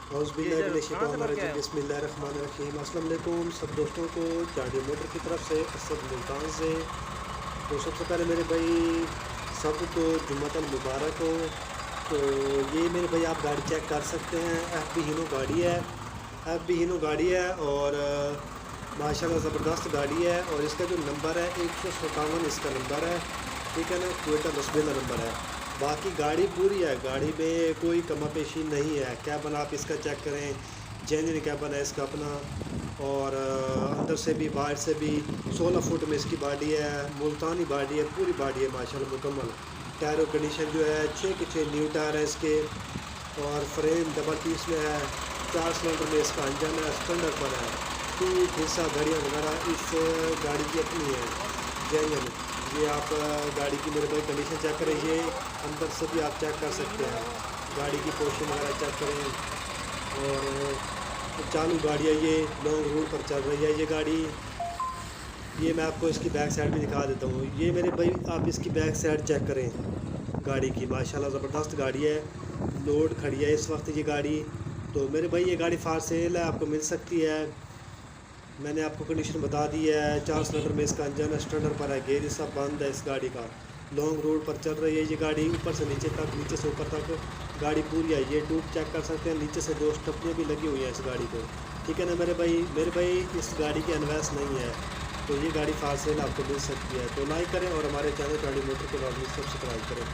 बिस्मिल्लाहिर्रहमानिर्रहीम। अस्सलाम वालेकुम सब दोस्तों को चार्डी मोटर की तरफ से असद मुल्तान से। तो सबसे पहले मेरे भाई सबको जुम्मतल मुबारक हो। तो ये मेरे भाई आप गाड़ी चेक कर सकते हैं, एफ बी हीनो गाड़ी है, एफ बी हीनो गाड़ी है और माशाल्लाह ज़बरदस्त गाड़ी है। और इसका जो नंबर है 157 इसका नंबर है, ठीक है ना, टोयोटा लसबेला नंबर है। बाकी गाड़ी पूरी है, गाड़ी में कोई कमा पेशी नहीं है। कैबन आप इसका चेक करें, जेन्युइन कैबन है इसका अपना। और अंदर से भी बाहर से भी 16 फुट में इसकी बॉडी है, मुल्तानी बॉडी है, पूरी बॉडी है माशाल्लाह मुकम्मल। टायरों कंडीशन जो है 6 के 6 न्यू टायर है इसके। और फ्रेम डबल पीस में है, 4 सिलेंडर में इसका इंजन है, स्टैंडर्ड पर है। टूट हिस्सा घड़ियाँ वगैरह इस गाड़ी की अपनी है जेन्युइन। ये आप गाड़ी की मेरे भाई कंडीशन चेक करें, ये अंदर से भी आप चेक कर सकते हैं, गाड़ी की पोर्शन वगैरह चेक करें। और चालू गाड़ी है, ये लॉन्ग रूट पर चल रही है ये गाड़ी। ये मैं आपको इसकी बैक साइड भी दिखा देता हूँ। ये मेरे भाई आप इसकी बैक साइड चेक करें गाड़ी की, माशाल्लाह ज़बरदस्त गाड़ी है। लोड खड़ी है इस वक्त ये गाड़ी। तो मेरे भाई ये गाड़ी फार सेल है, आपको मिल सकती है। मैंने आपको कंडीशन बता दी है, 4 सिलेंडर में इसका इंजन स्टैंडर्ड पर है, गेयर सब बंद है इस गाड़ी का। लॉन्ग रोड पर चल रही है ये गाड़ी, ऊपर से नीचे तक, नीचे से ऊपर तक गाड़ी पूरी है। ये ट्यूब चेक कर सकते हैं, नीचे से 2 स्टपनियाँ भी लगी हुई हैं इस गाड़ी को, ठीक है ना मेरे भाई इस गाड़ी की इन्वेस्ट नहीं है। तो ये गाड़ी फार सेल आपको मिल सकती है। तो लाइक करें और हमारे चैनल गाड़ी मोटर के बाद सब्सक्राइब करें।